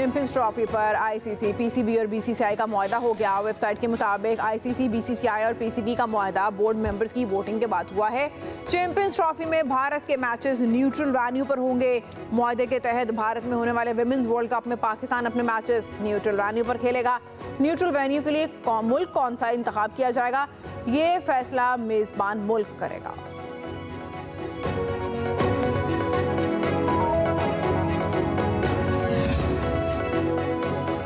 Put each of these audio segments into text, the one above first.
Champions trophy पर ICC, PCB और BCCI का मुआहदा हो गया। वेबसाइट के मुताबिक आईसीसी, बीसीसीआई और पीसीबी का मुआहदा बोर्ड मेंबर्स की वोटिंग के बाद हुआ है। चैंपियंस ट्रॉफी में भारत के मैचेस न्यूट्रल वेन्यू पर होंगे। मुआहदे के तहत भारत में होने वाले विमेंस वर्ल्ड कप में पाकिस्तान अपने मैचेस न्यूट्रल वेन्यू पर खेलेगा। न्यूट्रल वेन्यू के लिए मुल्क कौन सा इंतखाब किया जाएगा, ये फैसला मेजबान मुल्क करेगा।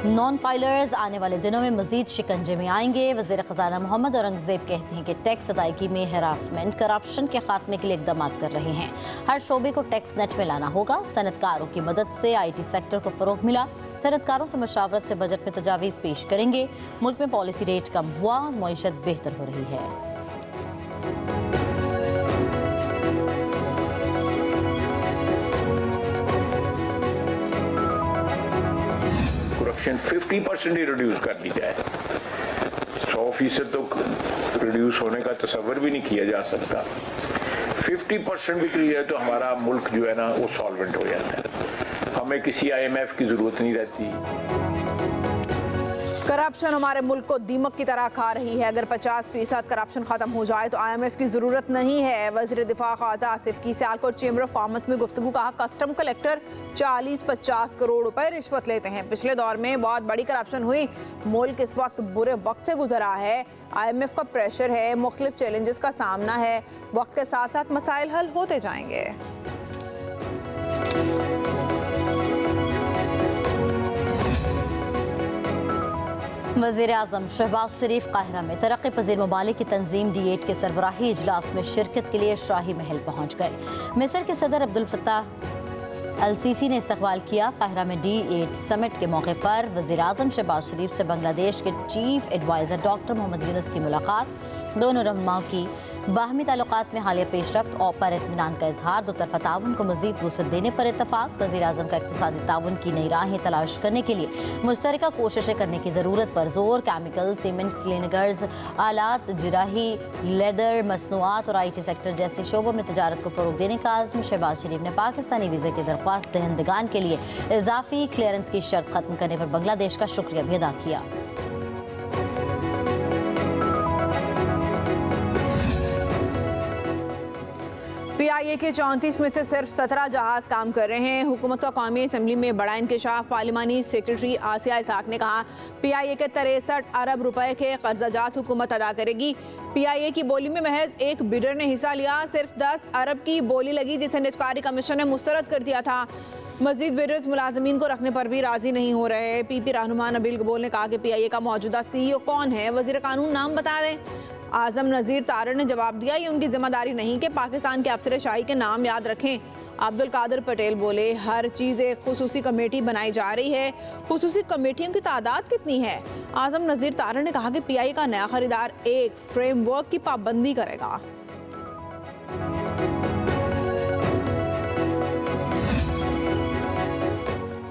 नॉन फाइलर्स आने वाले दिनों में मजीद शिकंजे में आएंगे। वज़ीर ख़जाना मोहम्मद औरंगज़ेब कहते हैं कि टैक्स अदायगी में हरासमेंट, करप्शन के खात्मे के लिए इक़दाम कर रहे हैं। हर शोबे को टैक्स नेट में लाना होगा। सनतकारों की मदद से IT सेक्टर को फ़रोग़ मिला। सनतकारों से मशावरत से बजट में तजावीज़ पेश करेंगे। मुल्क में पॉलिसी रेट कम हुआ, मईशत बेहतर हो रही है। करप्शन 50% ही रिड्यूस कर दी जाए। 100% तो रिड्यूस होने का तसव्वुर भी नहीं किया जा सकता। 50% भी क्लियर है तो हमारा मुल्क जो है ना वो सॉल्वेंट हो जाता है। हमें किसी IMF की जरूरत नहीं रहती। करप्शन हमारे मुल्क को दीमक की तरह खा रही है। अगर 50% करप्शन खत्म हो जाए तो IMF की जरूरत नहीं है। वज़ीर दिफा ख्वाजा आसिफ की सियालकोट चेंबर ऑफ कॉमर्स में गुफ्तगू। कहा कस्टम कलेक्टर 40-50 करोड़ रुपए रिश्वत लेते हैं। पिछले दौर में बहुत बड़ी करप्शन हुई। मुल्क इस वक्त बुरे वक्त से गुजरा है। IMF का प्रेशर है, मुख्तलिफ चैलेंजेस का सामना है। वक्त के साथ साथ मसाइल हल होते जाएंगे। वज़ीर आज़म शहबाज शरीफ काहिरा में तरक्की पज़ीर ममालिक की तंजीम D8 के सरबराही इजलास में शिरकत के लिए शाही महल पहुँच गए। मिस्र के सदर अब्दुल फत्ताह अल-सीसी ने इस्तकबाल किया। काहिरा में D8 समिट के मौके पर वज़ीर आज़म शहबाज शरीफ से बांग्लादेश के chief adviser doctor Mohammad Yunus की मुलाकात। दोनों रहनुमाओं की बाहमी ताल्लुकात में हालिया पेशरफ्त और पर इत्मीनान का इजहार। दो तरफा ताउन को मज़ीद वसअत देने पर इत्तफाक। वज़ीर आज़म का इक़्तिसादी ताउन की नई राहें तलाश करने के लिए मुश्तरका कोशिशें करने की ज़रूरत पर जोर। केमिकल, सीमेंट, क्लिनिकर्स, आलात, जराही, लेदर, मसनूआत और IT सेक्टर जैसे शोबों में तजारत को फ़रोग़ देने का आज़म। शहबाज शरीफ ने पाकिस्तानी वीज़े के दरख्वास्त दहंदगान के लिए इजाफी क्लियरेंस की शर्त ख़त्म करने पर बांग्लादेश का शुक्रिया भी अदा किया। PIA के 34 में से सिर्फ 17 जहाज काम कर रहे हैं। हुकूमत का कौमी असम्बली में बड़ा इंकशाफ। पार्लिमानी सेक्रेटरी आसिया इसाक ने कहा PIA के 63 अरब रुपए के कर्जाजात हुकूमत अदा करेगी। PIA की बोली में महज एक बिडर ने हिस्सा लिया। सिर्फ 10 अरब की बोली लगी जिसे निजकारी कमीशन ने मुस्तरद कर दिया था। मजीद बिडर्स मुलाजमीन को रखने पर भी राजी नहीं हो रहे। PP रहनुमा नबील गबोल ने कहा कि PIA का मौजूदा CEO कौन है, वजीर कानून नाम बता दें। आजम नज़ीर तारड़ ने जवाब दिया ये उनकी जिम्मेदारी नहीं कि पाकिस्तान के अफसर शाही के नाम याद रखें। अब्दुल कादिर पटेल बोले हर चीज़ एक खुसूसी कमेटी बनाई जा रही है। खुसूसी कमेटियों की तादाद कितनी है? आजम नज़ीर तारड़ ने कहा कि PIA का नया खरीदार एक फ्रेमवर्क की पाबंदी करेगा।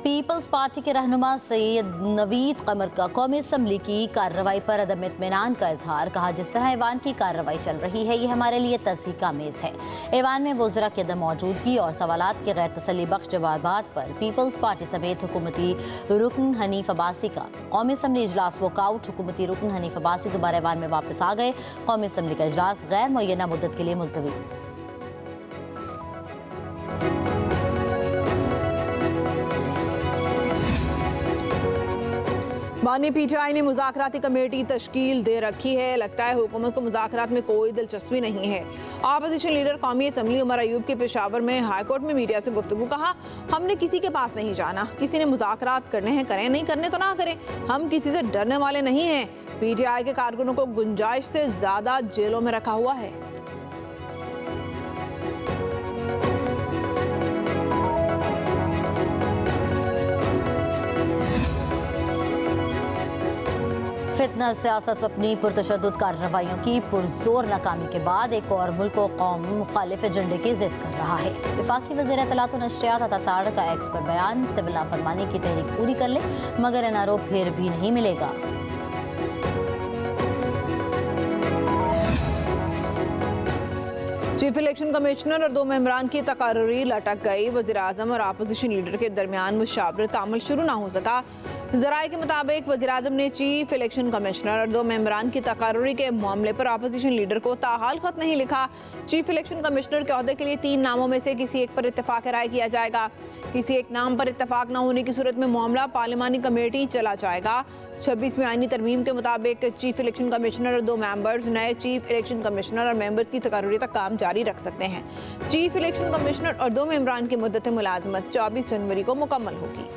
पीपल्स पार्टी के रहनुमा सैयद नवीद कमर का कौमी असम्बली की कार्रवाई पर अदम इत्मीनान का इजहार। कहा जिस तरह ऐवान की कार्रवाई चल रही है ये हमारे लिए तस्दीक का मेज़ है। ऐवान में वज़रा की अदम मौजूदगी और सवालात के गैर तसल्ली बख्श जवाबात पर पीपल्स पार्टी समेत हुकूमती रुकन हनीफ अब्बासी का कौमी असम्बली इजलास वॉकआउट। हुकूमती रुकन हनीफ अब्बासी दोबारा ऐवान में वापस आ गए। कौमी असम्बली का इजलास गैर मुअय्यना मुद्दत के लिए मुलतवी। बानी PTI ने मुज़ाकराती कमेटी तश्कील दे रखी है। लगता है हुकूमत को मुज़ाकरात में कोई दिलचस्पी नहीं है। अपोजिशन लीडर कौमी असम्बली उमर अयूब के पेशावर में हाईकोर्ट में मीडिया से गुफ्तगू। कहा हमने किसी के पास नहीं जाना। किसी ने मुज़ाकरात करने हैं करें, नहीं करने तो ना करें। हम किसी से डरने वाले नहीं हैं। PTI के कारकुनों को गुंजाइश से ज़्यादा जेलों में रखा हुआ है। फितना सियासत में अपनी पुरतशद्दुद कार्रवाइयों की पुरजोर नाकामी के बाद एक और मुल्क व कौम मुखालिफ एजेंडे की जिद कर रहा है। वफाकी वज़ीर इत्तलात व नशरियात अता तारड़ का एक्स पर बयान सिविल नाफरमानी की तहरीक पूरी कर ले मगर NRO फिर भी नहीं मिलेगा। चीफ इलेक्शन कमिश्नर और 2 मेंबरान की तकर्री लटक गई। वज़ीर-ए-आज़म और अपोजिशन लीडर के दरमियान मुशावरत का अमल शुरू ना हो सका। ज़राए के मुताबिक वज़ीर-ए-आज़म ने चीफ इलेक्शन कमिश्नर और 2 मेंबरान की तकर्री के मामले पर अपोजिशन लीडर को ताहाल खत नहीं लिखा। चीफ इलेक्शन कमिश्नर के ओहदे के लिए 3 नामों में से किसी एक पर इत्तेफाक राय किया जाएगा। किसी एक नाम पर इत्तेफाक न होने की सूरत में मामला पार्लिमानी कमेटी चला जाएगा। 26वीं आईनी तरमीम के मुताबिक चीफ इलेक्शन कमिश्नर और 2 मेंबर्स नए चीफ इलेक्शन कमिश्नर और मेंबर्स की तकर्री तक काम जारी रख सकते हैं। चीफ इलेक्शन कमिश्नर और 2 मेंबरान की मुद्दत मुलाजमत 24 जनवरी को मुकम्मल होगी।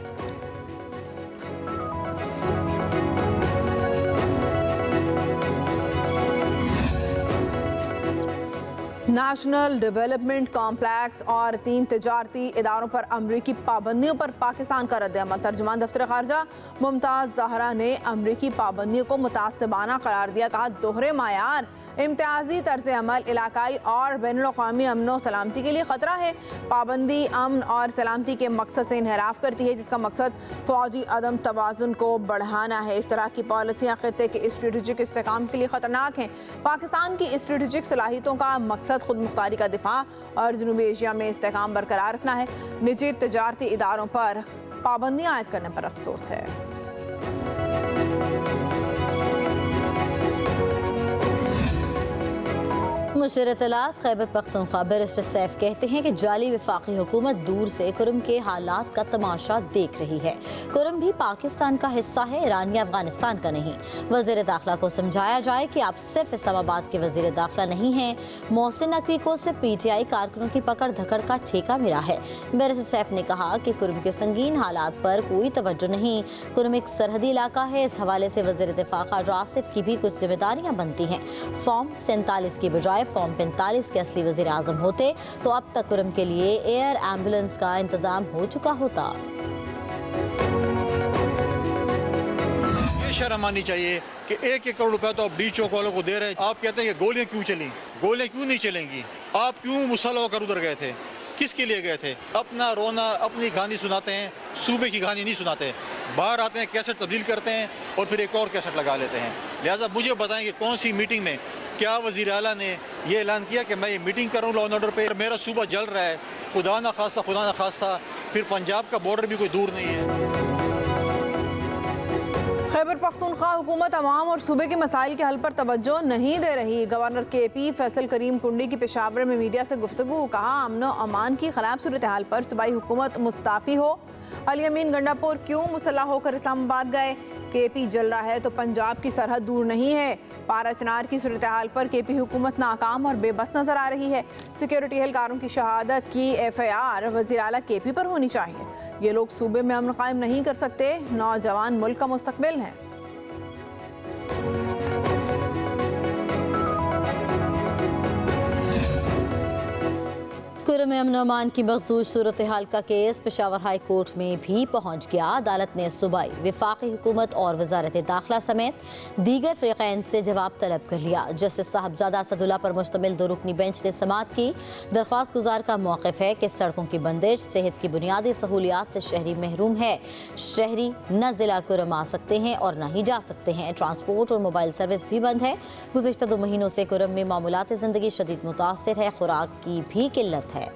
नेशनल डेवलपमेंट कॉम्प्लेक्स और 3 तिजारती इदारों पर अमरीकी पाबंदियों पर पाकिस्तान का रद्द-ए-अमल। तर्जुमान दफ्तर खारजा मुमताज ज़हरा ने अमरीकी पाबंदियों को मुतासिबाना करार दिया। कहा, दोहरे मायार, इम्तियाजी तर्ज अमल इलाकाई और बैनुल-अक़वामी अमन और सलामती के लिए खतरा है। पाबंदी अमन और सलामती के मकसद से इनहराफ करती है, जिसका मकसद फौजी अदम तवाज़ुन को बढ़ाना है। इस तरह की पॉलिसियाँ खित्ते के स्ट्रेटेजिक इस्तेहकाम के लिए खतरनाक हैं। पाकिस्तान की स्ट्रेटेजिक सलाहियतों का मकसद खुद मुख्तारी का दिफा और जनूबी एशिया में इस्तेहकाम बरकरार रखना है। निजी तजारती इदारों पर पाबंदियाँ आयद करने पर अफसोस है। मुशीर इत्तलात खैबर पख्तूनख्वा बैरिस्टर सैफ कहते हैं कि जाली वफाकी हुकूमत दूर से कुरम के हालात का तमाशा देख रही है। कुरम भी पाकिस्तान का हिस्सा है, ईरान या अफगानिस्तान का नहीं। वज़ीर दाखिला को समझाया जाए कि आप सिर्फ इस्लामाबाद के वज़ीर दाखिला नहीं हैं। मोहसिन नकवी को सिर्फ PTI कारकुनों की पकड़ धकड़ का ठेका मिला है। बैरिस्टर सैफ ने कहा कि कुरम के संगीन हालात पर कोई तवज्जो नहीं। कुरम एक सरहदी इलाका है। इस हवाले से वज़ीर दिफा ख्वाजा आसिफ की भी कुछ जिम्मेदारियाँ बनती हैं। फॉर्म 47 की बजाय फॉर्म 45 के असली वज़ीर आज़म होते तो अब तक कुरम के लिए एयर एम्बुलेंस का इंतजाम हो चुका होता। ये शर्म आनी चाहिए कि 1-1 करोड़ रुपया तो आप डी चौक वालों को दे रहे हैं। आप कहते हैं कि गोलियां क्यों चली? गोलियां क्यों नहीं चलेंगी? आप क्यों मुसल्लह होकर उधर गए थे? किसके लिए गए थे? अपना रोना, अपनी कहानी सुनाते हैं, सूबे की कहानी नहीं सुनाते। बाहर आते हैं, कैसेट तब्दील करते हैं और फिर एक और कैसेट लगा लेते हैं। लिहाजा मुझे बताएं कि कौन सी मीटिंग में क्या वज़ीर आला ने ये ऐलान किया कि मैं ये मीटिंग करूँ लॉ एंड ऑर्डर पे? मेरा सूबा जल रहा है, खुदा ना खास्ता फिर पंजाब का बॉर्डर भी कोई दूर नहीं है। खैबर पख्तूनख्वा हुकूमत अवाम और सूबे के मसाइल के हल पर तवज्जो नहीं दे रही। गवर्नर KP फैसल करीम कुंडी की पेशावर में मीडिया से गुफ्तगू। कहा, अमन और अमान की खराब सूरत हाल पर सूबाई हुकूमत मुस्ताफ़ी हो। अली अमीन गंडापुर क्यों मुसल्लह होकर इस्लामाबाद गए? KP जल रहा है तो पंजाब की सरहद दूर नहीं है। पारा चनार की सूरत हाल पर KP हुकूमत नाकाम और बेबस नजर आ रही है। सिक्योरिटी एहलकारों की शहादत की FIR वज़ीर आला KP पर होनी चाहिए। ये लोग सूबे में अमन कायम नहीं कर सकते। नौजवान मुल्क का मुस्तकबिल है। कुरम अमन अमान की मखदूश सूरत हाल का केस पेशावर हाई कोर्ट में भी पहुंच गया। अदालत ने सूबाई वफाकी हुकूमत और वजारत दाखिला समेत दीगर फ़रीक़ैन से जवाब तलब कर लिया। जस्टिस साहबजादा असदुल्ला पर मुश्तमिल 2 रुकनी बेंच ने समाअत की। दरख्वास्त गुजार का मौक़िफ़ है कि सड़कों की बंदिश सेहत की बुनियादी सहूलियात से शहरी महरूम है। शहरी न ज़िला कुरम आ सकते हैं और न ही जा सकते हैं। ट्रांसपोर्ट और मोबाइल सर्विस भी बंद है। गुज़िश्ता 2 महीनों से कुरम में मामूलात ज़िंदगी शदीद मुतासिर है। खुराक की भी किल्लत है।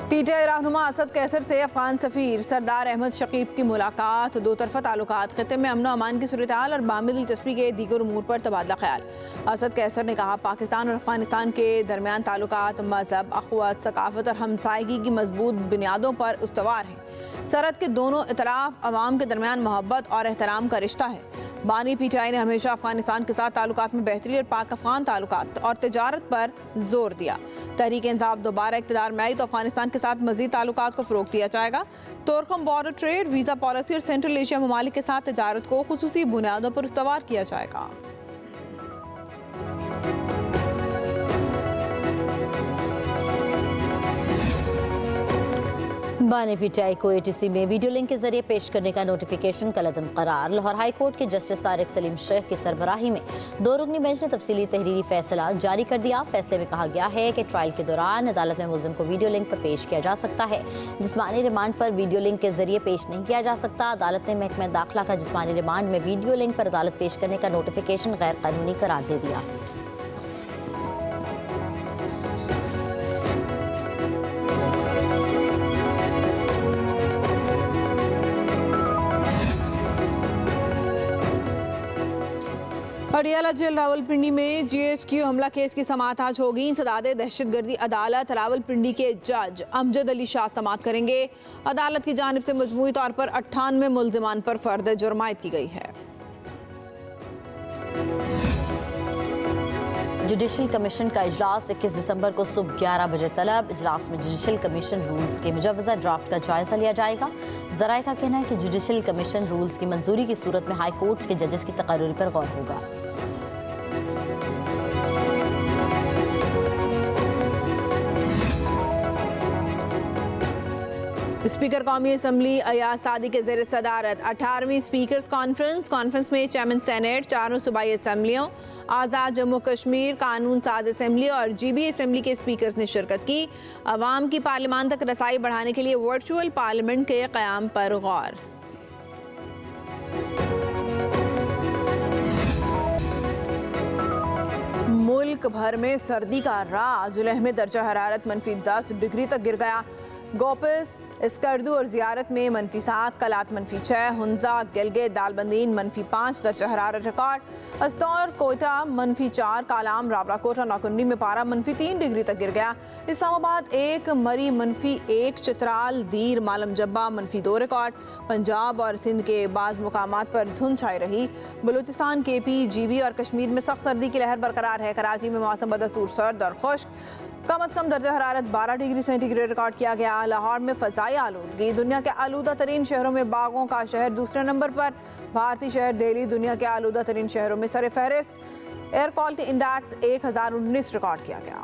PTI रहनुमा असद कैसर से अफगान सफीर सरदार अहमद शकीब की मुलाकात। 2 तरफ़ा ताल्लुकात, खित्ते में अमन अमान की सूरत हाल और बामी दिलचस्पी के दीगर उमूर पर तबादला ख्याल। असद कैसर ने कहा, पाकिस्तान और अफगानिस्तान के दरमियान ताल्लुकात मजहब, अख़ुवत, सकाफत और हमसायगी की मजबूत बुनियादों पर उस्तवार हैं। सरहद के दोनों इतराफ अवाम के दरमियान मोहब्बत और एहतराम का रिश्ता है। बानी PTI ने हमेशा अफगानिस्तान के साथ ताल्लुकात में बेहतरी और पाक अफगान ताल्लुकात और तिजारत पर जोर दिया। तहरीक इंसाफ दोबारा इक़्तिदार में आई तो अफगानिस्तान के साथ मज़ीद ताल्लुकात को फ़रोग़ दिया जाएगा। Torkham border trade, visa policy और सेंट्रल एशिया ममालिक के साथ तिजारत को खुसूसी बुनियादों पर इस्तवार किया जाएगा। बानी पीटीआई को एटीसी में वीडियो लिंक के जरिए पेश करने का नोटिफिकेशन कलअदम करार। लाहौर हाई कोर्ट के जस्टिस तारिक सलीम शेख की सरबराही में 2 रुकनी बेंच ने तफसीली तहरीरी फैसला जारी कर दिया। फैसले में कहा गया है कि ट्रायल के दौरान अदालत में मुल्जिम को वीडियो लिंक पर पेश किया जा सकता है। जिस्मानी रिमांड पर वीडियो लिंक के जरिए पेश नहीं किया जा सकता। अदालत ने महकमा दाखिला का जिस्मानी रिमांड में वीडियो लिंक पर अदालत पेश करने का नोटिफिकेशन गैर कानूनी करार दे दिया। पटियाला जेल रावलपिंडी में GHQ हमला केस की समाअत आज होगी। इंसदादे दहशतगर्दी अदालत रावलपिंडी के जज अमजद अली शाह समाअत करेंगे। अदालत की जानिब से मजमूई तौर पर 98 मुल्जिमान पर फर्द जुर्म आयद की गई है। जुडिशल कमीशन का इजलास 21 दिसंबर को सुबह 11 बजे तलब। इजलास में जुडिशल कमीशन रूल्स के मुजवजा ड्राफ्ट का जायजा लिया जाएगा। जराये का कहना है कि जुडिशल कमीशन रूल्स की मंजूरी की सूरत में हाई कोर्ट के जजेस की तकर्री पर गौर होगा। स्पीकर कौमी असम्बली अयाज सादी के ज़ेर सदारत 18वीं स्पीकर्स कॉन्फ्रेंस में चेयरमैन सेनेट, 4 सूबाई असम्बलियों, आज़ाद जम्मू कश्मीर कानून साज असम्बली और GB असम्बली के स्पीकर्स ने शिरकत की। अवाम की पार्लियामान तक रसाई बढ़ाने के लिए वर्चुअल पार्लियामेंट के क़याम पर गौर। मुल्क भर में सर्दी का राज। जुलह में दर्जा हरारत -10 डिग्री तक गिर गया। गोपिस, स्कर्दू और जियारत में -7, कलात -6, हुंजा, गिलगित, दालबंदीन -5 दर्जा हरारत रिकॉर्ड। अस्तौर, कोयटा -4, कालाम, रावलाकोट, नौकुंडी में पारा -3 डिग्री तक गिर गया। इस्लामाबाद 1, मरी -1, चित्राल, दीर, मालम जब्बा -2 रिकॉर्ड। पंजाब और सिंध के बाज़ मुकामात पर धुंध छाई रही। बलूचिस्तान, KP, GB और कश्मीर में सख्त सर्दी की लहर बरकरार है। कराची में मौसम बदस्तूर सर्द और खुश्क। कम अज़ कम दर्जा हरारत 12 डिग्री सेंटीग्रेड रिकॉर्ड किया गया। लाहौर में फ़ज़ाई आलूदगी। दुनिया के आलूदा तरीन शहरों में बागों का शहर दूसरे नंबर पर। भारतीय शहर दिल्ली दुनिया के आलूदा तरीन शहरों में सर फहरिस्त। एयर क्वालिटी इंडेक्स 1019 रिकॉर्ड किया गया।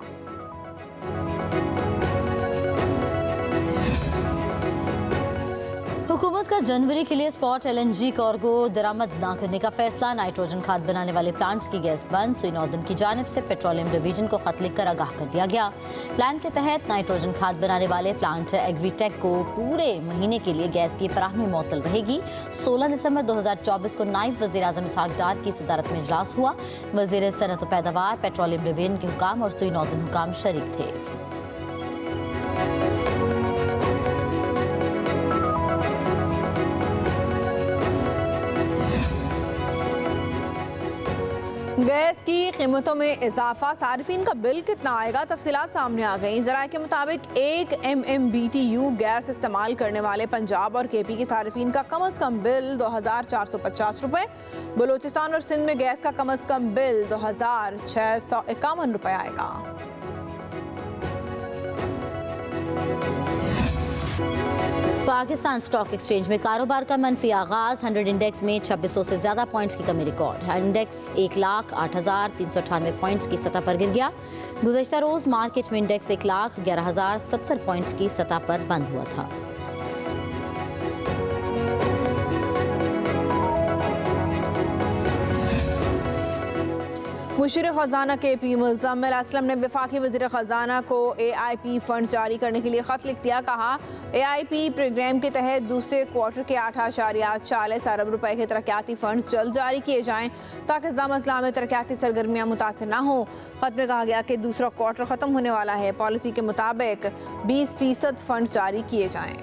हुकूमत का जनवरी के लिए स्पॉट LNG कार्गो दरामद न करने का फैसला। नाइट्रोजन खाद बनाने वाले प्लांट्स की गैस बंद। सुई नौदन की जानिब से पेट्रोलियम डिवीजन को खत लिखकर आगाह कर दिया गया। प्लान के तहत नाइट्रोजन खाद बनाने वाले प्लांट एग्रीटेक को पूरे महीने के लिए गैस की फराहमी मुअत्तल रहेगी। 16 दिसंबर 2024 को नायब वज़ीर आज़म इसहाक डार की सदारत में इजलास हुआ। वज़ीर सनअत व पैदावार, पेट्रोलियम डिवीजन के हुकाम और सुई नौदन हुकाम शरीक थे। गैस की कीमतों में इजाफा, सार्फिन का बिल कितना आएगा, तफसीलात सामने आ गई। ज़राए के मुताबिक 1 MMBTU गैस इस्तेमाल करने वाले पंजाब और KP के सार्फिन का कम अज़ कम बिल 2450 रुपये। बलूचिस्तान और सिंध में गैस का कम अज़ कम बिल 2651 रुपये आएगा। पाकिस्तान स्टॉक एक्सचेंज में कारोबार का मनफी आगाज। 100 इंडेक्स में 2600 से ज्यादा पॉइंट्स की कमी रिकॉर्ड। इंडेक्स 1,08,398 पॉइंट्स की सतह पर गिर गया। गुज़श्ता रोज मार्केट में इंडेक्स 1,11,070 पॉइंट्स की सतह पर बंद हुआ था। मुशीर ख़ज़ाना KP मुज़म्मिल असलम ने वफाकी वज़ीर ख़ज़ाना को AIP फंड जारी करने के लिए ख़त लिख दिया। कहा, AIP प्रोग्राम के तहत दूसरे क्वार्टर के 8.40 अरब रुपए के तरक्याती फंड जल्द जारी किए जाएँ ताकि ज़म-अज़ला में तरक्याती सरगर्मियाँ मुतासिर न हों। ख़त में कहा गया कि दूसरा क्वार्टर ख़त्म होने वाला है। पॉलिसी के मुताबिक 20% फंड जारी किए जाएँ।